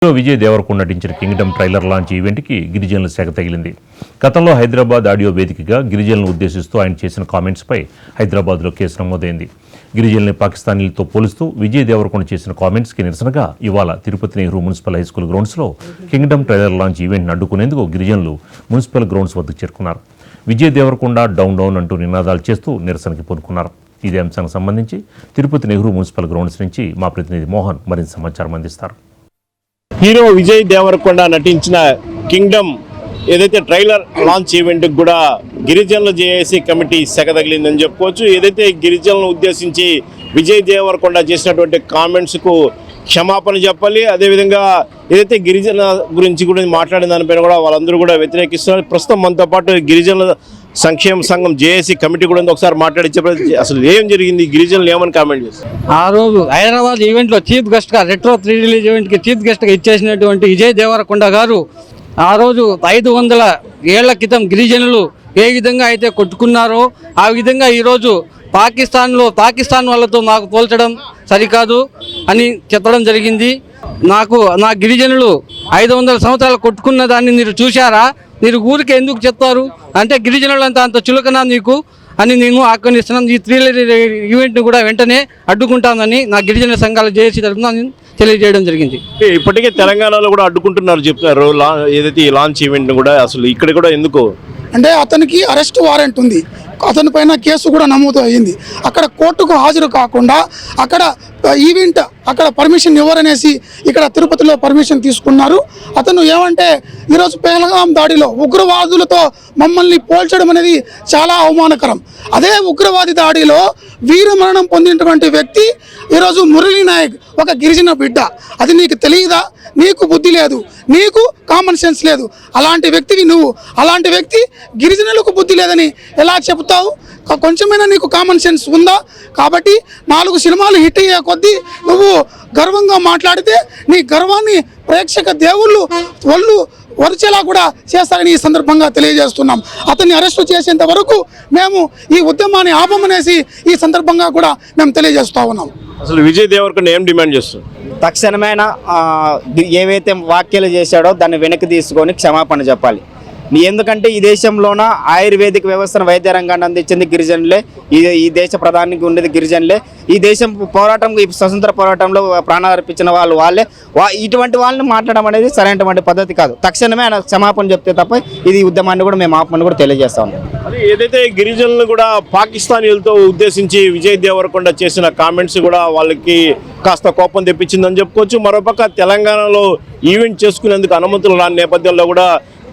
విజయ్ దేవరకొండ నటించిన Kingdom trailer launch ఈవెంట్కి గిరిజనుల శాఖ తగిలింది. గతంలో హైదరాబాద్ ఆడియో వేదికగా గిరిజనులను ఉద్దేశిస్తూ ఆయన చేసిన కామెంట్స్పై హైదరాబాద్లో కేసు నమోదైంది. గిరిజనుల్ని పాకిస్తానీలతో పోలుస్తూ విజయ్ దేవరకొండ చేసిన కామెంట్స్కి నిరసనగా ఇవాళ తిరుపతి నెహ్రూ మున్సిపల్ హైస్కూల్ గ్రౌండ్స్లో కింగ్డమ్ ట్రైలర్ లాంచ్ ఈవెంట్ను అడ్డుకునేందుకు గిరిజనులు మున్సిపల్ గ్రౌండ్స్ వద్దకు చేరుకున్నారు. విజయ్ దేవరకొండ డౌన్ డౌన్ అంటూ నినాదాలు చేస్తూ నిరసనకి పూనుకున్నారు. ఇదే అంశానికి సంబంధించి తిరుపతి నెహ్రూ మున్సిపల్ గ్రౌండ్స్ నుంచి మా ప్రతినిధి మోహన్ మరింత సమాచారం అందిస్తారు. హీరో విజయ్ దేవరకొండ నటించిన కింగ్డమ్ ఏదైతే ట్రైలర్ లాంచ్ ఈవెంట్కి కూడా గిరిజనుల జేఏసీ కమిటీ సెగ తగిలిందని చెప్పుకోవచ్చు. ఏదైతే గిరిజనులను ఉద్దేశించి విజయ్ దేవరకొండ చేసినటువంటి కామెంట్స్కు క్షమాపణ చెప్పాలి. అదేవిధంగా ఏదైతే గిరిజన గురించి కూడా మాట్లాడిన దానిపైన కూడా వాళ్ళందరూ కూడా వ్యతిరేకిస్తున్నారు. ప్రస్తుతం మనతో పాటు గిరిజనుల సంక్షేమ సంఘం జేఏసీ కమిటీ కూడా ఒకసారి మాట్లాడించే అసలు ఏం జరిగింది, గిరిజనులు ఏమని కామెంట్ చేస్తారు? ఆ రోజు హైదరాబాద్ ఈవెంట్లో చీఫ్ గెస్ట్గా రెట్రో 3 రిలీజ్ ఈవెంట్కి చీఫ్ గెస్ట్గా ఇచ్చేసినటువంటి విజయ్ దేవరకొండ గారు ఆ రోజు 500 ఏళ్ల క్రితం గిరిజనులు ఏ విధంగా అయితే కొట్టుకున్నారో ఆ విధంగా ఈరోజు పాకిస్తాన్ వాళ్ళతో మాకు పోల్చడం సరికాదు అని చెప్పడం జరిగింది. నా గిరిజనులు 500 సంవత్సరాలు కొట్టుకున్న దాన్ని మీరు చూశారా? మీరు ఊరికి ఎందుకు చెప్తారు అంటే గిరిజనులంతా అంత చులకనా నీకు అని నేను ఆహ్వానిస్తున్నాను. ఈ 3 ఈవెంట్ను కూడా వెంటనే అడ్డుకుంటానని నా గిరిజన సంఘాల జేఏసీ తరఫున తెలియజేయడం జరిగింది. ఇప్పటికే తెలంగాణలో కూడా అడ్డుకుంటున్నారు చెప్తున్నారు ఏదైతే ఈ లాంచ్ ఈవెంట్ను కూడా. అసలు ఇక్కడ కూడా ఎందుకు అంటే అతనికి అరెస్ట్ వారెంట్ ఉంది, అతని పైన కేసు కూడా నమోదు అయ్యింది. అక్కడ కోర్టుకు హాజరు కాకుండా అక్కడ ఈవెంట్ అక్కడ పర్మిషన్ ఇవ్వరనేసి ఇక్కడ తిరుపతిలో పర్మిషన్ తీసుకున్నారు. అతను ఏమంటే ఈరోజు పెహల్గాం దాడిలో ఉగ్రవాదులతో మమ్మల్ని పోల్చడం అనేది చాలా అవమానకరం. అదే ఉగ్రవాది దాడిలో వీరమరణం పొందినటువంటి వ్యక్తి ఈరోజు మురళీ నాయక్ ఒక గిరిజన బిడ్డ. అది నీకు తెలియదా? నీకు బుద్ధి లేదు, నీకు కామన్ సెన్స్ లేదు. అలాంటి వ్యక్తివి నువ్వు. అలాంటి వ్యక్తి గిరిజనులకు బుద్ధి లేదని ఎలా చెబుతావు? కొంచెమైనా నీకు కామన్ సెన్స్ ఉందా? కాబట్టి 4 సినిమాలు హిట్ అయ్యే కొద్దీ నువ్వు గర్వంగా మాట్లాడితే నీ గర్వాన్ని ప్రేక్షక దేవుళ్ళు వాళ్ళు వరిచేలా కూడా చేస్తారని ఈ సందర్భంగా తెలియజేస్తున్నాం. అతన్ని అరెస్టు చేసేంత వరకు మేము ఈ ఉద్యమాన్ని ఆపమనేసి ఈ సందర్భంగా కూడా మేము తెలియజేస్తూ ఉన్నాం. అసలు విజయ్ దేవరకొండ ఏం డిమాండ్ చేస్తారు? తక్షణమైన ఏవైతే వ్యాఖ్యలు చేశాడో దాన్ని వెనక్కి తీసుకొని క్షమాపణ చెప్పాలి. ఎందుకంటే ఈ దేశంలోన ఆయుర్వేదిక వ్యవస్థను వైద్య రంగాన్ని అందించింది గిరిజనులే. ఈ దేశ ప్రధానికి ఉండేది గిరిజనులే. ఈ దేశం పోరాటం ఈ స్వతంత్ర పోరాటంలో ప్రాణాలు అర్పించిన వాళ్ళే. ఇటువంటి వాళ్ళని మాట్లాడడం అనేది సరైనటువంటి పద్ధతి కాదు. తక్షణమే ఆయన క్షమాపణ చెప్తే తప్ప ఇది ఉద్యమాన్ని కూడా మేము ఆపమని కూడా తెలియజేస్తాం. అది ఏదైతే గిరిజనులు కూడా పాకిస్తానీలతో ఉద్దేశించి విజయ్ దేవరకొండ చేసిన కామెంట్స్ కూడా వాళ్ళకి కాస్త కోపం తెప్పించిందని చెప్పుకోవచ్చు. మరోపక్క తెలంగాణలో ఈవెంట్ చేసుకునేందుకు అనుమతులు రాని నేపథ్యంలో కూడా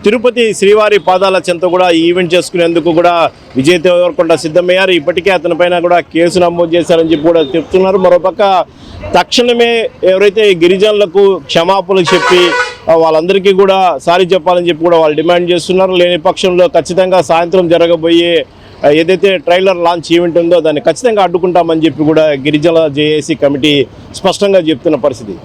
తిరుపతి శ్రీవారి పాదాల చెంత కూడా ఈవెంట్ చేసుకునేందుకు కూడా విజయ్ దేవరకొండ సిద్ధమయ్యారు. ఇప్పటికే అతని పైన కూడా కేసు నమోదు చేశారని చెప్పి కూడా చెప్తున్నారు. మరోపక్క తక్షణమే ఎవరైతే గిరిజనులకు క్షమాపణలు చెప్పి వాళ్ళందరికీ కూడా సారీ చెప్పాలని చెప్పి కూడా వాళ్ళు డిమాండ్ చేస్తున్నారు. లేని పక్షంలో ఖచ్చితంగా సాయంత్రం జరగబోయే ఏదైతే ట్రైలర్ లాంచ్ ఈవెంట్ ఉందో దాన్ని ఖచ్చితంగా అడ్డుకుంటామని చెప్పి కూడా గిరిజనుల జేఏసీ కమిటీ స్పష్టంగా చెప్తున్న పరిస్థితి.